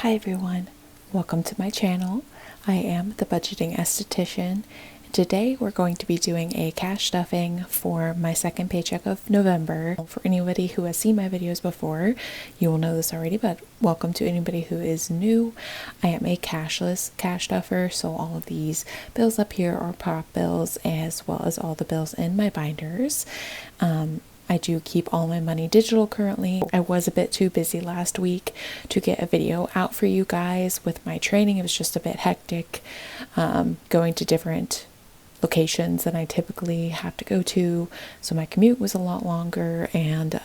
Hi everyone, welcome to my channel. I am the budgeting esthetician. Today we're going to be doing a cash stuffing for my second paycheck of November. For anybody who has seen my videos before, you will know this already, but welcome to anybody who is new. I am a cashless cash stuffer, so all of these bills up here are pop bills as well as all the bills in my binders. I do keep all my money digital currently. I was a bit too busy last week to get a video out for you guys with my training. It was just a bit hectic, going to different locations than I typically have to go to. So my commute was a lot longer and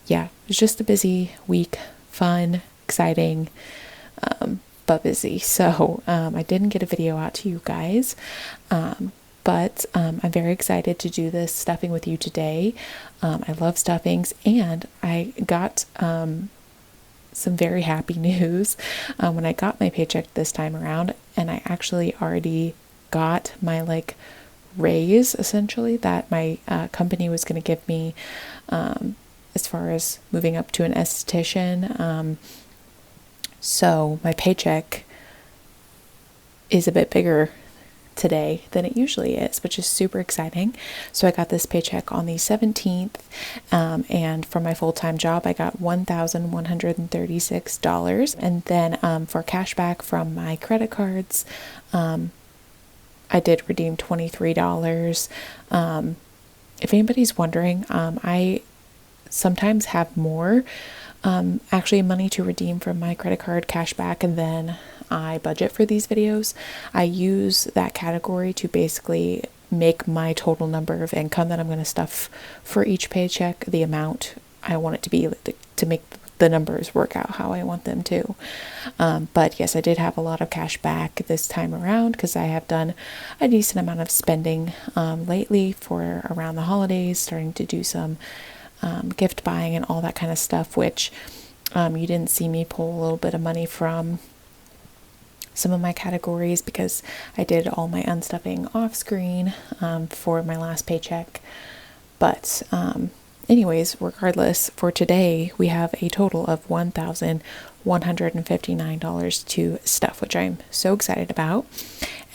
yeah, it was just a busy week, fun, exciting, but busy. So I didn't get a video out to you guys. But I'm very excited to do this stuffing with you today. I love stuffings, and I got some very happy news when I got my paycheck this time around, and I actually already got my raise essentially that my company was going to give me as far as moving up to an esthetician. So my paycheck is a bit bigger today than it usually is, which is super exciting. So I got this paycheck on the 17th, and for my full-time job I got $1,136, and then for cashback from my credit cards, I did redeem $23. If anybody's wondering, I sometimes have more actually money to redeem from my credit card cashback, and then I budget for these videos. I use that category to basically make my total number of income that I'm going to stuff for each paycheck, the amount I want it to be, to make the numbers work out how I want them to. But yes, I did have a lot of cash back this time around because I have done a decent amount of spending lately for around the holidays, starting to do some gift buying and all that kind of stuff, which you didn't see me pull a little bit of money from some of my categories because I did all my unstuffing off screen for my last paycheck. But anyways, regardless, for today we have a total of $1,159 to stuff, which I'm so excited about.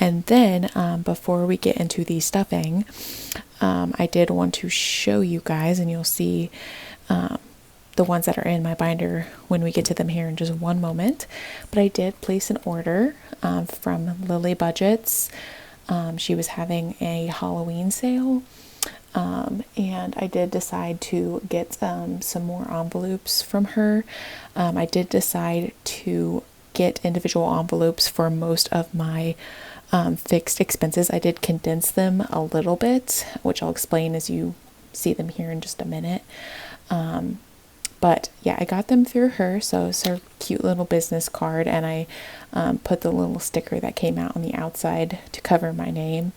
And then before we get into the stuffing, I did want to show you guys, and you'll see the ones that are in my binder when we get to them here in just one moment. But I did place an order from Lily Budgets. She was having a Halloween sale, and I did decide to get some more envelopes from her. I did decide to get individual envelopes for most of my fixed expenses. I did condense them a little bit, which I'll explain as you see them here in just a minute. But yeah, I got them through her, so it's her cute little business card, and I put the little sticker that came out on the outside to cover my name.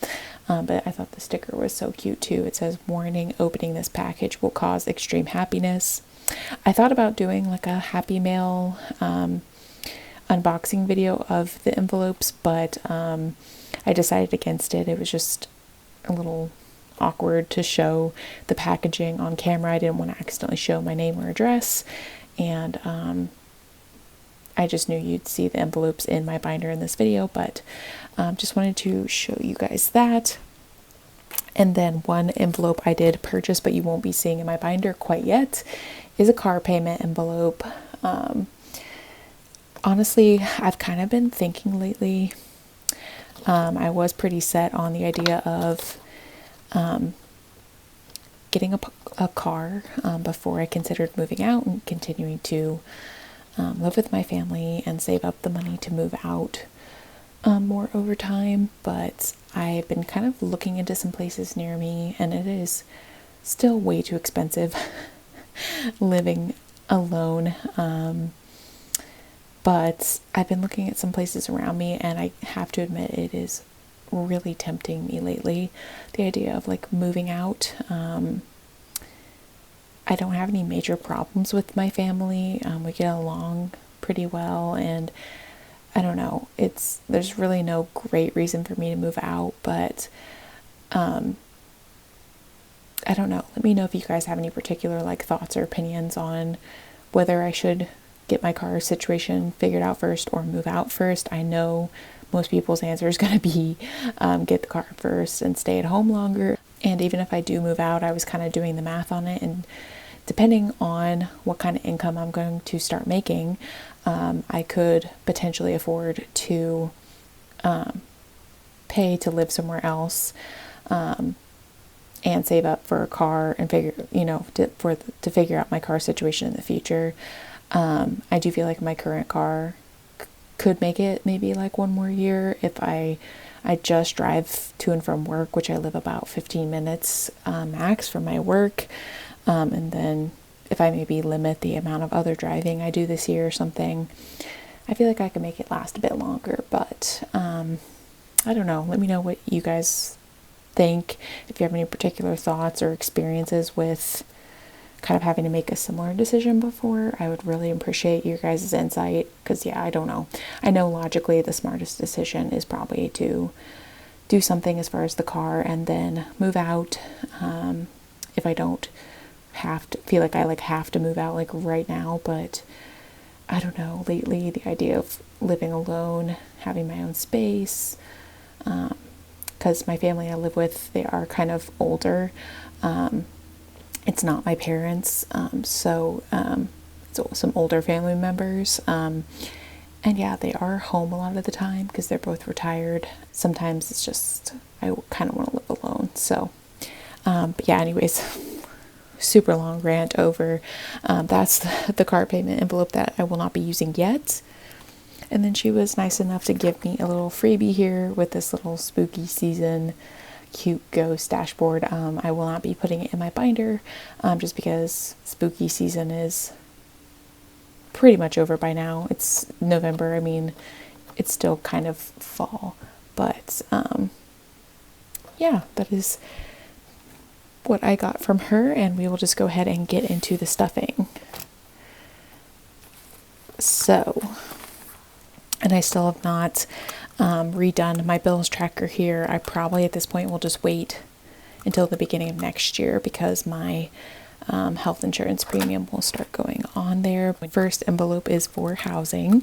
But I thought the sticker was so cute too. It says, "Warning, opening this package will cause extreme happiness." I thought about doing like a Happy Mail unboxing video of the envelopes, but I decided against it. It was just a little awkward to show the packaging on camera. I didn't want to accidentally show my name or address, and I just knew you'd see the envelopes in my binder in this video, but just wanted to show you guys that. And then one envelope I did purchase, but you won't be seeing in my binder quite yet, is a car payment envelope. Honestly, I've kind of been thinking lately, I was pretty set on the idea of getting a car before I considered moving out and continuing to live with my family and save up the money to move out more over time. But I've been kind of looking into some places near me, and it is still way too expensive living alone. But I've been looking at some places around me, and I have to admit it is really tempting me lately, the idea of moving out. I don't have any major problems with my family. We get along pretty well, and I don't know, there's really no great reason for me to move out, but I don't know. Let me know if you guys have any particular thoughts or opinions on whether I should get my car situation figured out first or move out first. I know most people's answer is going to be get the car first and stay at home longer. And even if I do move out, I was kind of doing the math on it, and depending on what kind of income I'm going to start making, I could potentially afford to pay to live somewhere else, and save up for a car and figure, to figure out my car situation in the future. I do feel like my current car could make it maybe like one more year if I just drive to and from work, which I live about 15 minutes max from my work. And then if I maybe limit the amount of other driving I do this year or something, I feel like I can make it last a bit longer. But I don't know. Let me know what you guys think. If you have any particular thoughts or experiences with kind of having to make a similar decision before, I would really appreciate your guys' insight, because I don't know. I know logically the smartest decision is probably to do something as far as the car and then move out. If I don't feel like I have to move out like right now, but I don't know, lately the idea of living alone, having my own space, because my family I live with, they are kind of older. It's not my parents, so it's some older family members, and they are home a lot of the time because they're both retired. Sometimes it's just I kind of want to live alone. So but anyways, super long rant over that's the car payment envelope that I will not be using yet. And then she was nice enough to give me a little freebie here with this little spooky season cute ghost dashboard. I will not be putting it in my binder, just because spooky season is pretty much over by now. It's November. I mean, it's still kind of fall, but that is what I got from her, and we will just go ahead and get into the stuffing. So, and I still have not redone my bills tracker here. I probably at this point will just wait until the beginning of next year, because my health insurance premium will start going on there. My first envelope is for housing,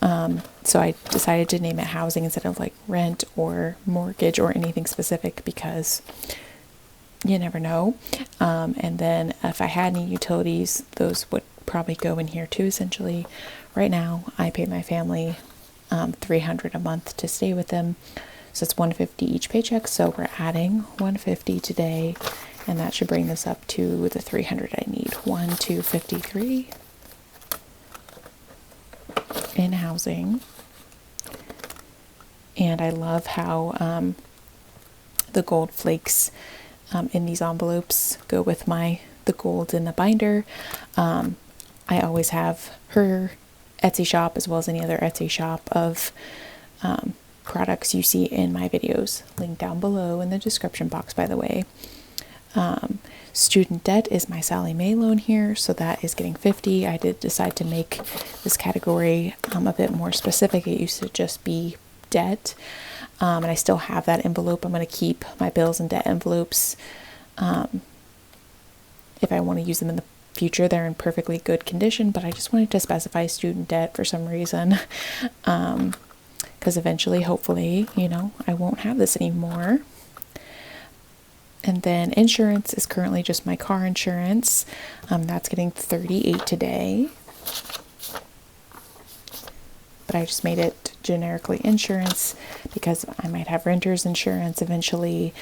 so I decided to name it housing instead of like rent or mortgage or anything specific, because you never know. And then if I had any utilities, those would probably go in here too. Essentially, right now I pay my family $300 a month to stay with them, so it's $150 each paycheck. So we're adding $150 today, and that should bring this up to the $300 I need. 253 in housing. And I love how the gold flakes in these envelopes go with the gold in the binder. I always have her Etsy shop as well as any other Etsy shop of products you see in my videos, linked down below in the description box, by the way. Student debt is my Sally Mae loan here, so that is getting $50. I did decide to make this category a bit more specific. It used to just be debt, and I still have that envelope. I'm going to keep my bills and debt envelopes if I want to use them in the future. They're in perfectly good condition, but I just wanted to specify student debt for some reason, because eventually, hopefully, I won't have this anymore. And then insurance is currently just my car insurance. That's getting $38 today, but I just made it generically insurance because I might have renter's insurance eventually,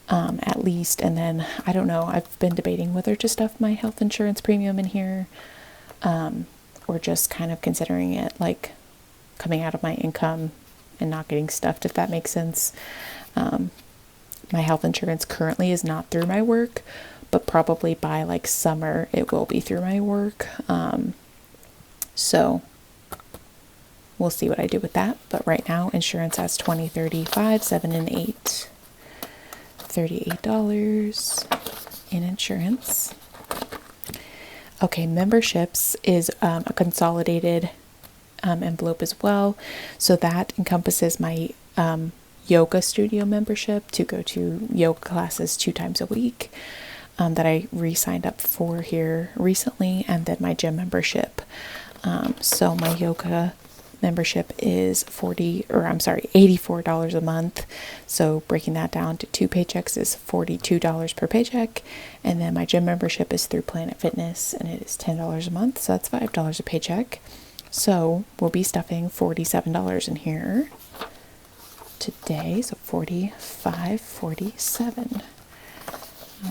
at least. And then I don't know, I've been debating whether to stuff my health insurance premium in here, or just kind of considering it like coming out of my income and not getting stuffed, if that makes sense. My health insurance currently is not through my work, but probably by like summer it will be through my work. So we'll see what I do with that. But right now, insurance has 20, 30, 5, 7, and 8. $38 in insurance. Okay, memberships is a consolidated envelope as well. So that encompasses my yoga studio membership to go to yoga classes 2 times a week that I re-signed up for here recently, and then my gym membership So my yoga membership is $84 a month. So breaking that down to 2 paychecks is $42 per paycheck. And then my gym membership is through Planet Fitness and it is $10 a month. So that's $5 a paycheck. So we'll be stuffing $47 in here today. So 45, 47.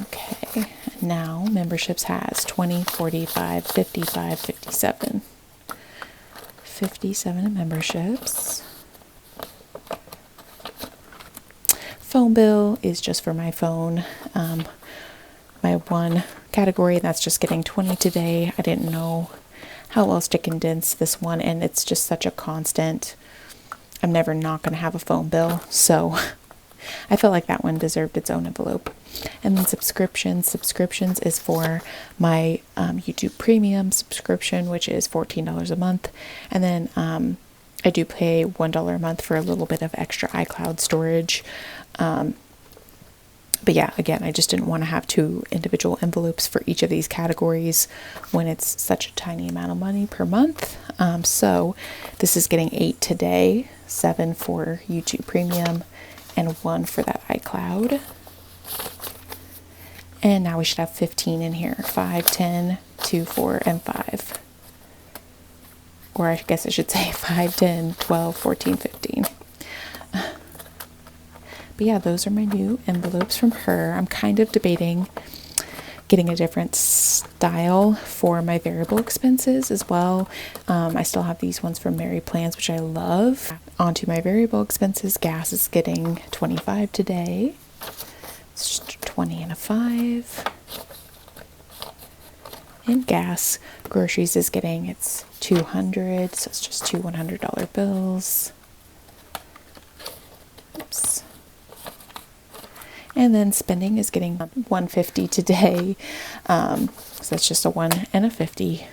Okay. Now memberships has 20, 45, 55, 57. 57 memberships. Phone bill is just for my phone. My one category, that's just getting 20 today. I didn't know how else to condense this one, and it's just such a constant. I'm never not going to have a phone bill, so I felt like that one deserved its own envelope. And then subscriptions is for my YouTube Premium subscription, which is $14 a month. And then I do pay $1 a month for a little bit of extra iCloud storage. But yeah, again, I just didn't want to have 2 individual envelopes for each of these categories when it's such a tiny amount of money per month. So this is getting 8 today, 7 for YouTube Premium, and 1 for that iCloud. And now we should have 15 in here. 5, 10, 2, 4, and 5. Or I guess I should say 5, 10, 12, 14, 15. But yeah, those are my new envelopes from her. I'm kind of debating getting a different style for my variable expenses as well. I still have these ones from Mary Plans, which I love. Onto my variable expenses, gas is getting 25 today. It's just 20 and a 5. And gas, groceries is getting, it's 200, so it's just 2 $100 bills. Oops. And then spending is getting 150 today. So that's just a 1 and a 50.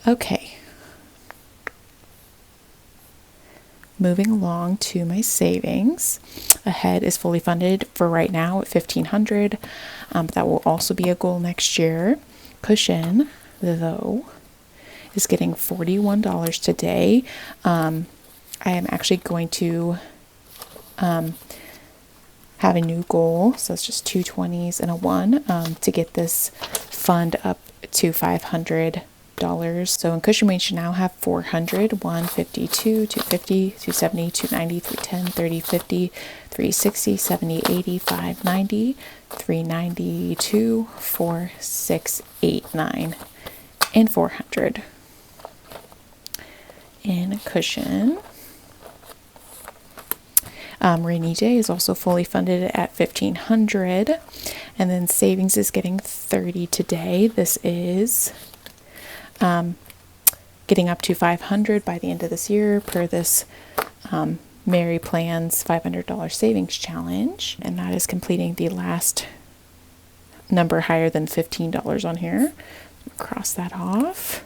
Okay. Moving along to my savings. Ahead is fully funded for right now at $1,500. That will also be a goal next year. Cushion, though, is getting $41 today. I am actually going to have a new goal. So it's just 2 20s and a 1 to get this fund up to $500. So in cushion, we should now have 400, 152, 250, 270, 290, 310, 30, 50, 360, 70, 80, 590, 392, 4, 6, 8, 9, and 400. In cushion. Rainy day is also fully funded at $1,500, and then savings is getting 30 today. This is getting up to $500 by the end of this year per this Mary Plans $500 savings challenge, and that is completing the last number higher than $15 on here. Cross that off.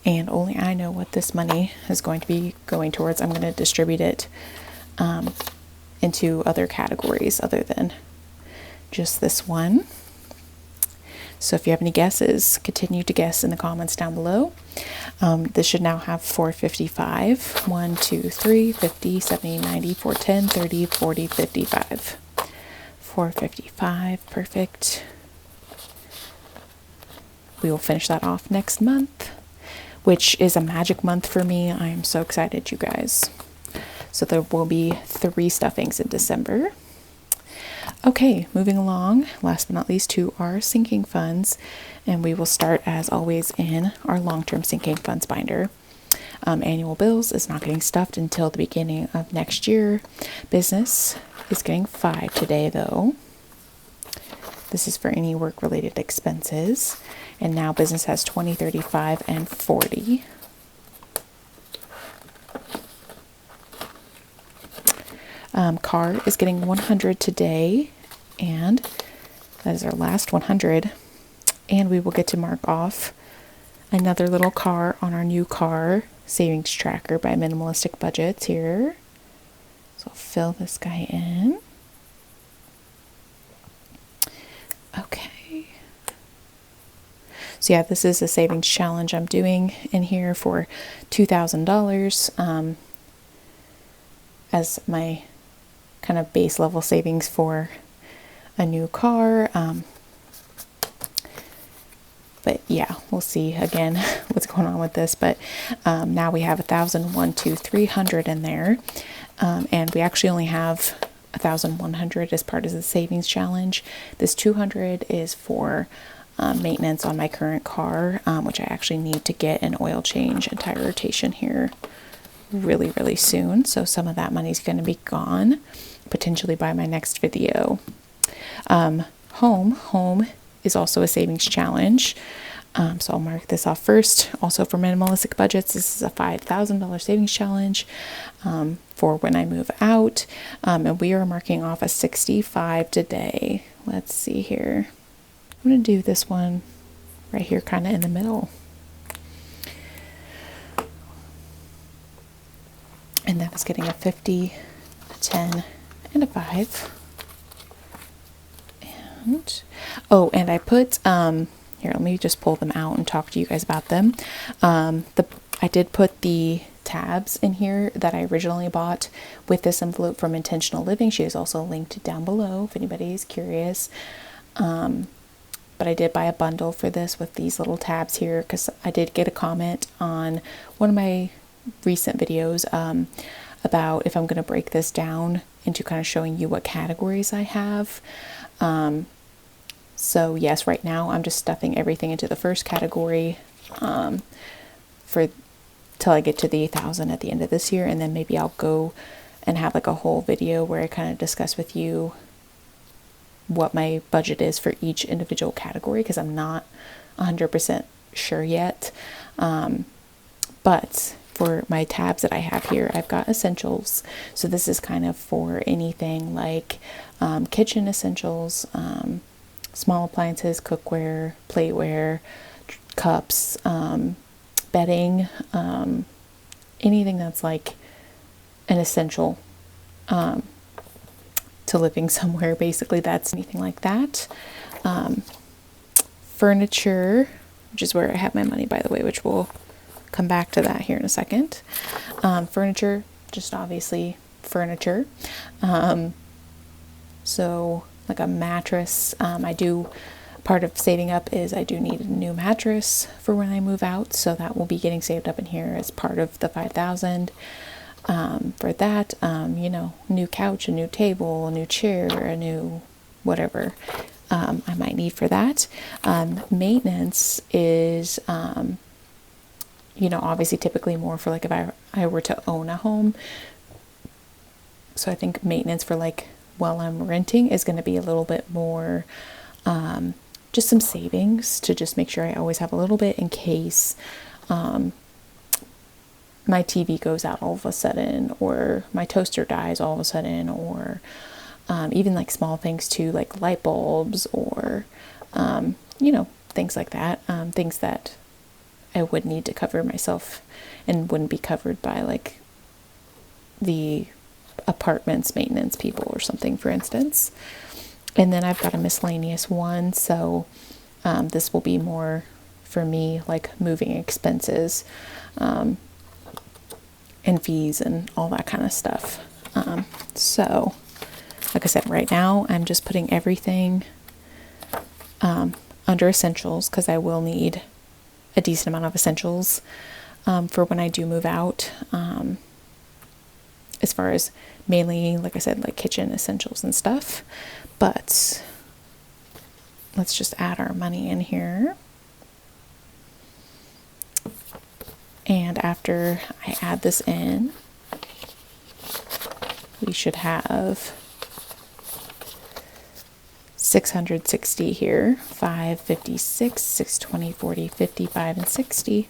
And only I know what this money is going to be going towards. I'm going to distribute it into other categories other than just this one. So if you have any guesses, continue to guess in the comments down below. This should now have 455. 1, 2, 3, 50, 70, 90, 410, 30, 40, 55. 455, perfect. We will finish that off next month, which is a magic month for me. I am so excited, you guys. So there will be 3 stuffings in December. Okay, moving along, last but not least, to our sinking funds. And we will start, as always, in our long-term sinking funds binder. Annual bills is not getting stuffed until the beginning of next year. Business is getting 5 today, though. This is for any work-related expenses. And now business has 20, 35, and 40. Car is getting 100 today, and that is our last 100. And we will get to mark off another little car on our new car savings tracker by Minimalistic Budgets here. So I'll fill this guy in. Okay. So yeah, this is a savings challenge I'm doing in here for $2,000 as my kind of base level savings for a new car. But yeah, we'll see again what's going on with this. But now we have 1,000, 1, 2, 300 in there. And we actually only have 1,100 as part of the savings challenge. This 200 is for maintenance on my current car, which I actually need to get an oil change and tire rotation here really, really soon. So some of that money is going to be gone, potentially by my next video. Home is also a savings challenge. So I'll mark this off first. Also for minimalistic budgets, this is a $5,000 savings challenge for when I move out. And we are marking off a 65 today. Let's see here. I'm going to do this one right here, kind of in the middle. And that is getting a 50, a 10, and a 5. And, oh, and I put, here, let me just pull them out and talk to you guys about them. I did put the tabs in here that I originally bought with this envelope from Intentional Living. She is also linked down below if anybody is curious. But I did buy a bundle for this with these little tabs here because I did get a comment on one of my recent videos about if I'm going to break this down into kind of showing you what categories I have. So yes, right now I'm just stuffing everything into the first category for till I get to the 1,000 at the end of this year, and then maybe I'll go and have like a whole video where I kind of discuss with you what my budget is for each individual category, because I'm not 100% sure yet. But for my tabs that I have here, I've got essentials. So this is kind of for anything like kitchen essentials, small appliances, cookware, plateware, cups, bedding, anything that's like an essential to living somewhere. Basically, that's anything like that. Furniture, which is where I have my money, by the way, which we'll come back to that here in a second. Furniture, just obviously furniture. So like a mattress, part of saving up is I do need a new mattress for when I move out. So that will be getting saved up in here as part of the 5,000. For that, new couch, a new table, a new chair, a new whatever I might need for that. Maintenance is, obviously typically more for like if I were to own a home. So I think maintenance for like while I'm renting is going to be a little bit more, just some savings to just make sure I always have a little bit in case, my TV goes out all of a sudden, or my toaster dies all of a sudden, or even like small things too, like light bulbs, or things like that, things that I would need to cover myself and wouldn't be covered by like the apartment's maintenance people or something, for instance. And then I've got a miscellaneous one, so this will be more for me like moving expenses, and fees and all that kind of stuff. So like I said, right now I'm just putting everything under essentials, because I will need a decent amount of essentials for when I do move out, as far as mainly, like I said, like kitchen essentials and stuff. But let's just add our money in here. And after I add this in, we should have 660 here. 5, 56, 620, 40, 55, and 60.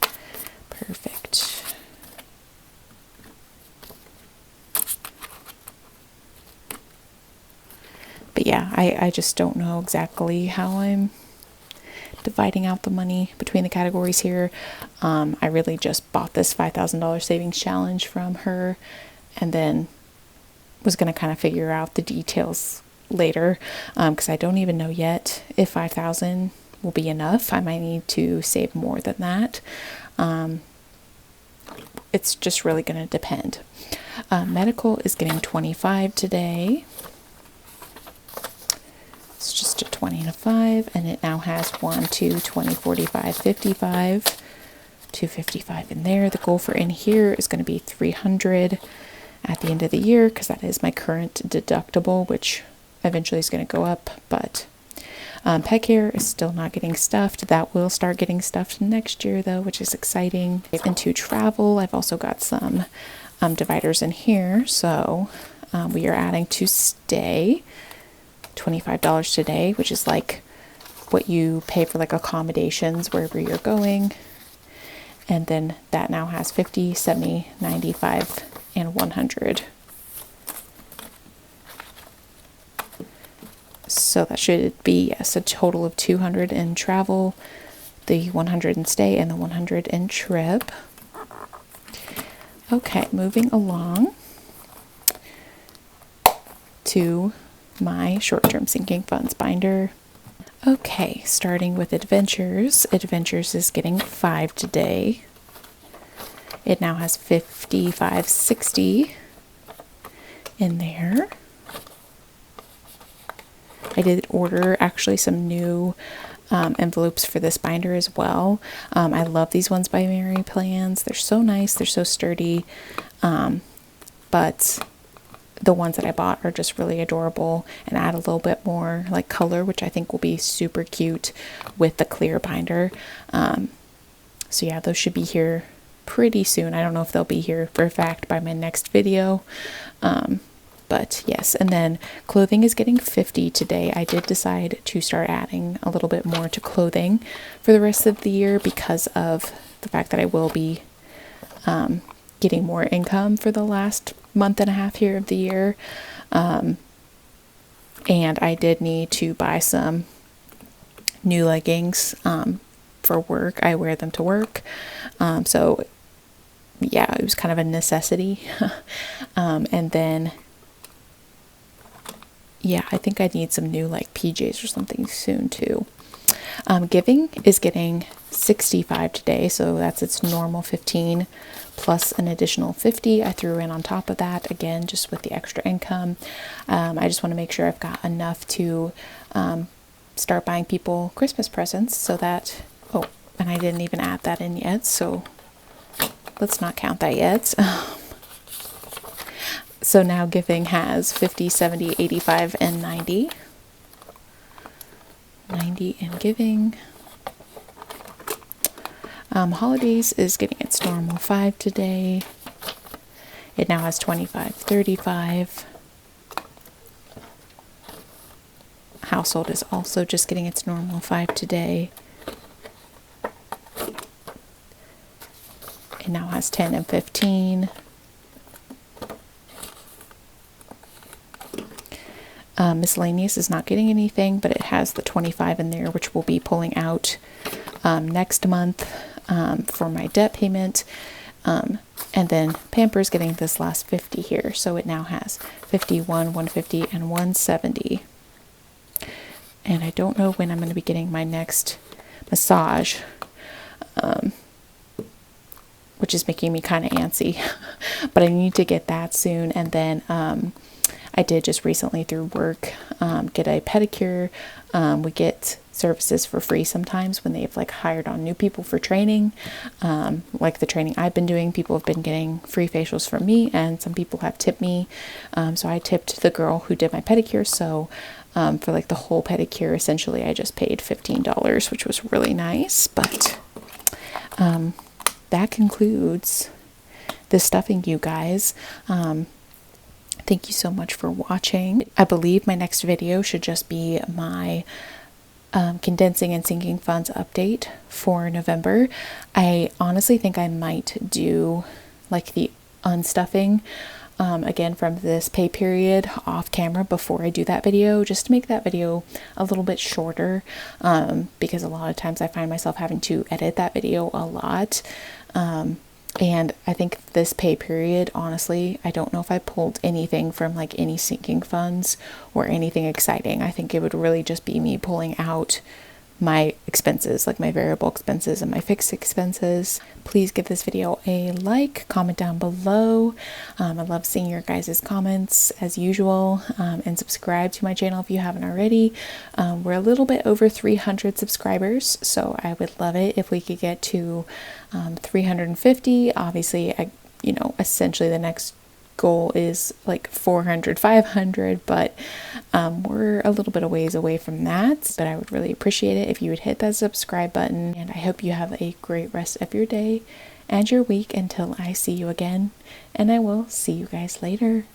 Perfect. But yeah, I just don't know exactly how I'm dividing out the money between the categories here. I really just bought this $5,000 savings challenge from her, and then was going to kind of figure out the details later, because I don't even know yet if 5,000 will be enough. I might need to save more than that. It's just really going to depend. Medical is getting 25 today. It's just a 20 and a 5, and it now has 1, 2, 20, 45, 55, 255 in there. The goal for in here is going to be 300 at the end of the year, because that is my current deductible, which eventually is going to go up. But pet care is still not getting stuffed. That will start getting stuffed next year though, which is exciting. Into travel, I've also got some dividers in here. So we are adding to stay $25 today, which is like what you pay for like accommodations wherever you're going. And then that now has 50, 70, 95, and 100. So that should be, yes, a total of 200 in travel, the 100 in stay, and the 100 in trip. Okay, moving along to my short-term sinking funds binder. Okay, starting with Adventures. Adventures is getting 5 today. It now has 55.60 in there. I did order actually some new envelopes for this binder as well. I love these ones by Mary Plans. They're so nice. They're so sturdy. But the ones that I bought are just really adorable and add a little bit more like color, which I think will be super cute with the clear binder. So yeah, those should be here pretty soon. I don't know if they'll be here for a fact by my next video. But yes, and then clothing is getting 50 today. I did decide to start adding a little bit more to clothing for the rest of the year because of the fact that I will be getting more income for the last month and a half here of the year. And I did need to buy some new leggings for work. I wear them to work. So yeah, it was kind of a necessity. And then yeah, I think I need some new like PJs or something soon too. Giving is getting 65 today, so that's its normal 15 plus an additional 50 I threw in on top of that, again just with the extra income. I just want to make sure I've got enough to start buying people Christmas presents, so that, oh, and I didn't even add that in yet, so let's not count that yet. So now Giving has 50, 70, 85, and 90. 90 in Giving. Holidays is getting its normal 5 today. It now has 25, 35. Household is also just getting its normal 5 today. It now has 10 and 15. Miscellaneous is not getting anything, but it has the 25 in there, which we'll be pulling out next month for my debt payment. And then Pampers getting this last 50 here, so it now has 51, 150, and 170. And I don't know when I'm going to be getting my next massage, which is making me kind of antsy, but I need to get that soon. And then I did just recently through work get a pedicure. We get services for free sometimes when they've like hired on new people for training. Like the training I've been doing, people have been getting free facials from me, and some people have tipped me. So I tipped the girl who did my pedicure. So for like the whole pedicure, essentially I just paid $15, which was really nice. But that concludes the stuffing, you guys. Thank you so much for watching. I believe my next video should just be my condensing and sinking funds update for November. I honestly think I might do like the unstuffing again from this pay period off camera before I do that video, just to make that video a little bit shorter, because a lot of times I find myself having to edit that video a lot. And I think this pay period, honestly, I don't know if I pulled anything from like any sinking funds or anything exciting. I think it would really just be me pulling out my expenses, like my variable expenses and my fixed expenses. Please give this video a like, comment down below. I love seeing your guys' comments as usual, and subscribe to my channel if you haven't already. We're a little bit over 300 subscribers, so I would love it if we could get to 350. Obviously, essentially the next goal is like 400, 500, but we're a little bit of ways away from that. But I would really appreciate it if you would hit that subscribe button, and I hope you have a great rest of your day and your week until I see you again, and I will see you guys later.